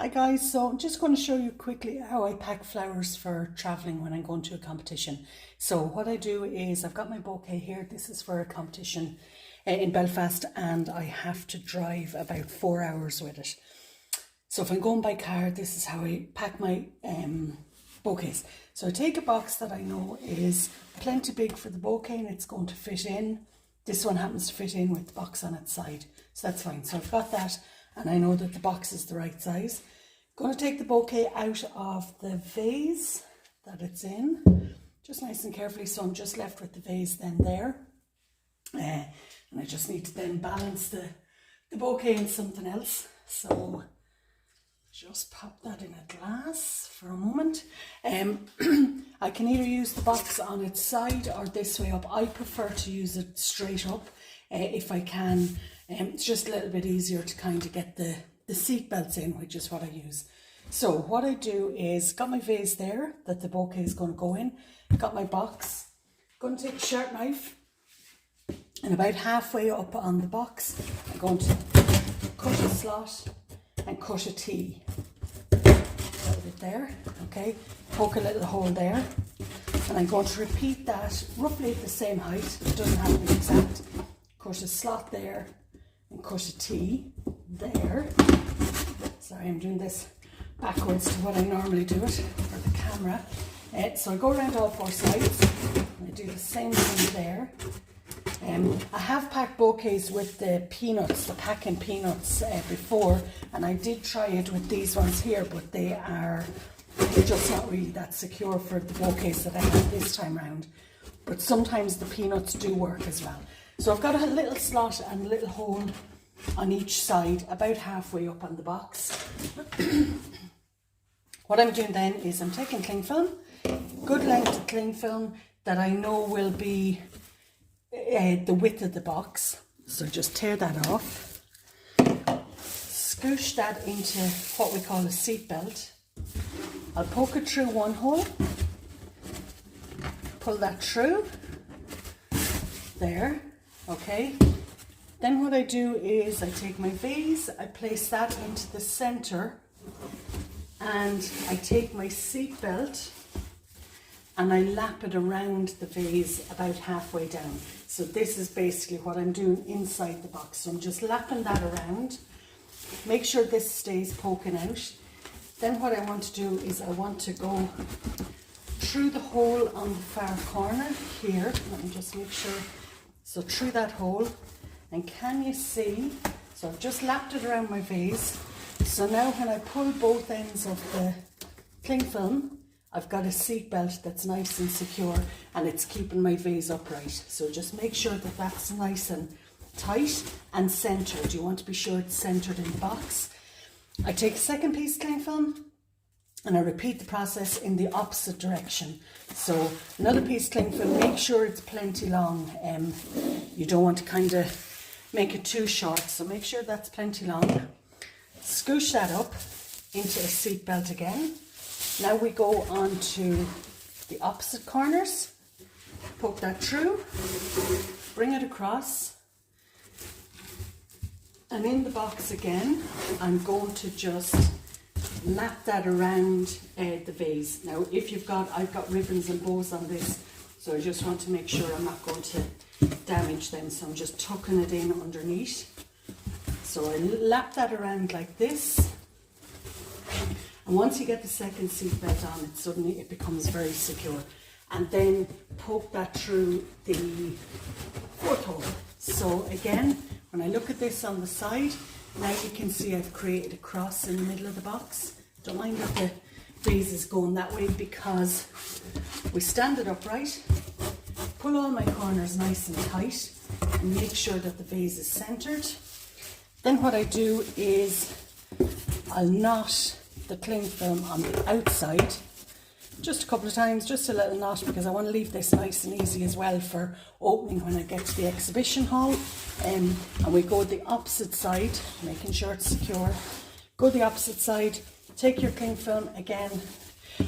Hi guys, so I'm just going to show you quickly how I pack flowers for travelling when I'm going to a competition. So what I do is I've got my bouquet here. This is for a competition in Belfast and I have to drive about 4 hours with it. So if I'm going by car, this is how I pack my bouquets. So I take a box that I know is plenty big for the bouquet and it's going to fit in. This one happens to fit in with the box on its side, so that's fine. So I've got that and I know that the box is the right size. Going to take the bouquet out of the vase that it's in, just nice and carefully, so I'm just left with the vase then there. And I just need to then balance the bouquet in something else. So just pop that in a glass for a moment. I can either use the box on its side or this way up. I prefer to use it straight up if I can. It's just a little bit easier to kind of get the seat belts in, which is what I use. So what I do is, got my vase there that the bouquet is going to go in, got my box, going to take a sharp knife and about halfway up on the box I'm going to cut a slot and cut a T. A little bit there, okay, poke a little hole there, and I'm going to repeat that roughly at the same height. It doesn't have to be exact. Cut a slot there and cut a T there. Sorry, I'm doing this backwards to what I normally do it for the camera. So I go around all four sides and I do the same thing there. I have packed bouquets with the peanuts, the packing peanuts before, and I did try it with these ones here, but they're just not really that secure for the bouquets that I have this time round. But sometimes the peanuts do work as well. So I've got a little slot and a little hole on each side, about halfway up on the box. What I'm doing then is I'm taking cling film, good length of cling film that I know will be the width of the box. So just tear that off, scoosh that into what we call a seat belt. I'll poke it through one hole, pull that through, there, okay. Then what I do is I take my vase, I place that into the center, and I take my seat belt and I lap it around the vase about halfway down. So this is basically what I'm doing inside the box. So I'm just lapping that around. Make sure this stays poking out. Then what I want to do is I want to go through the hole on the far corner here. Let me just make sure. So through that hole. And can you see? So I've just lapped it around my vase. So now when I pull both ends of the cling film, I've got a seat belt that's nice and secure and it's keeping my vase upright. So just make sure that that's nice and tight and centered. You want to be sure it's centered in the box. I take a second piece of cling film and I repeat the process in the opposite direction. So another piece of cling film, make sure it's plenty long. You don't want to kind of make it too short, so make sure that's plenty long. Scoosh that up into a seat belt again. Now we go on to the opposite corners. Poke that through, bring it across, and in the box again, I'm going to just lap that around the vase. Now I've got ribbons and bows on this, so I just want to make sure I'm not going to damage them, so I'm just tucking it in underneath. So I lap that around like this, and once you get the second seat belt on, it becomes very secure. And then poke that through the fourth hole. So again, when I look at this on the side, now you can see I've created a cross in the middle of the box. Don't mind that the vase is going that way, because we stand it upright, pull all my corners nice and tight and make sure that the vase is centered. Then what I do is I'll knot the cling film on the outside just a couple of times, just a little knot, because I want to leave this nice and easy as well for opening when I get to the exhibition hall. And we go the opposite side, making sure it's secure. Go the opposite side, take your cling film again,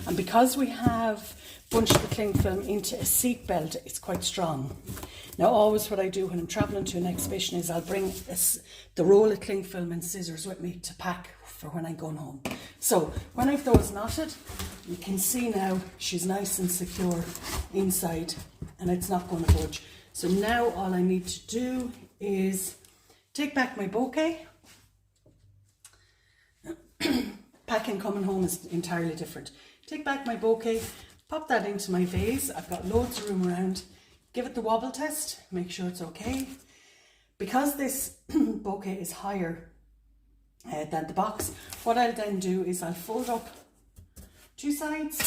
and because we have bunched the cling film into a seat belt, it's quite strong. Now always what I do when I'm travelling to an exhibition is I'll bring the roll of cling film and scissors with me to pack for when I'm going home. So when I've those knotted, you can see now she's nice and secure inside and it's not going to budge. So now all I need to do is take back my bouquet. Packing coming home is entirely different. Take back my bouquet, pop that into my vase. I've got loads of room around. Give it the wobble test, make sure it's okay. Because this bouquet is higher than the box, what I'll then do is I'll fold up two sides,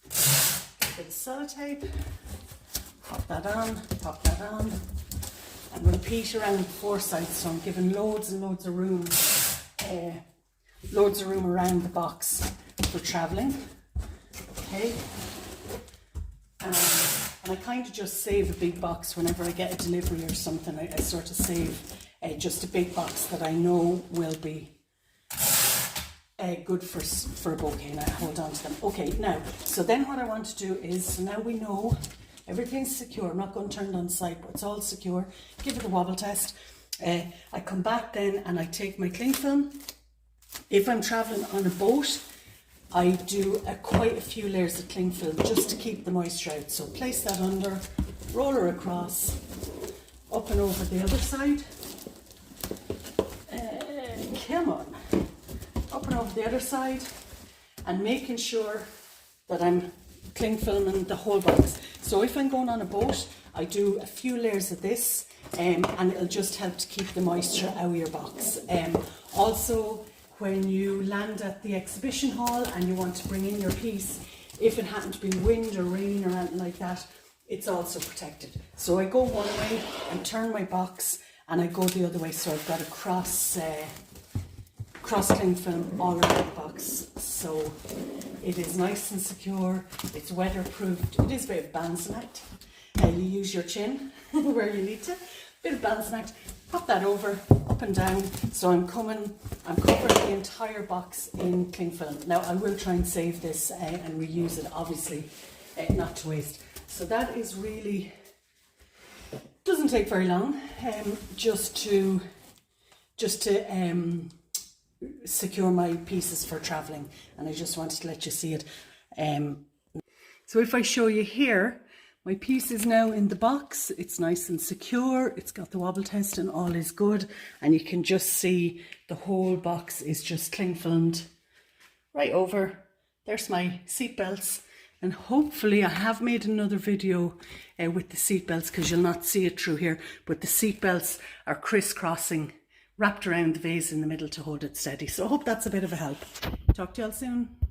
bit of sellotape, pop that on, and repeat around four sides, so I'm giving loads and loads of room around the box for travelling. Okay, and I kind of just save a big box whenever I get a delivery or something. I sort of save just a big box that I know will be good for a bouquet, and I hold on to them. Okay, now, so then what I want to do is, so now we know everything's secure. I'm not going to turn it on site, but it's all secure. Give it the wobble test. I come back then and I take my cling film. If I'm travelling on a boat, I do quite a few layers of cling film just to keep the moisture out. So place that under, roll her across, up and over the other side. Come on. Up and over the other side, and making sure that I'm cling filming the whole box. So if I'm going on a boat, I do a few layers of this, and it'll just help to keep the moisture out of your box. Also, when you land at the exhibition hall and you want to bring in your piece, if it happened to be wind or rain or anything like that, it's also protected. So I go one way and turn my box, and I go the other way, so I've got a cross cling film all around the box. So it is nice and secure, it's weatherproofed. It is a bit of balancing act. You use your chin where you need to. Bit of balancing act. Pop that over, up and down. So I'm covering the entire box in cling film. Now I will try and save this and reuse it, obviously, not to waste. So that is really, doesn't take very long, just to secure my pieces for travelling, and I just wanted to let you see it. So if I show you here, my piece is now in the box. It's nice and secure. It's got the wobble test and all is good, and you can just see the whole box is just cling filmed right over. There's my seat belts, and hopefully I have made another video with the seat belts, because you'll not see it through here, but the seat belts are crisscrossing, wrapped around the vase in the middle to hold it steady. So I hope that's a bit of a help. Talk to you all soon.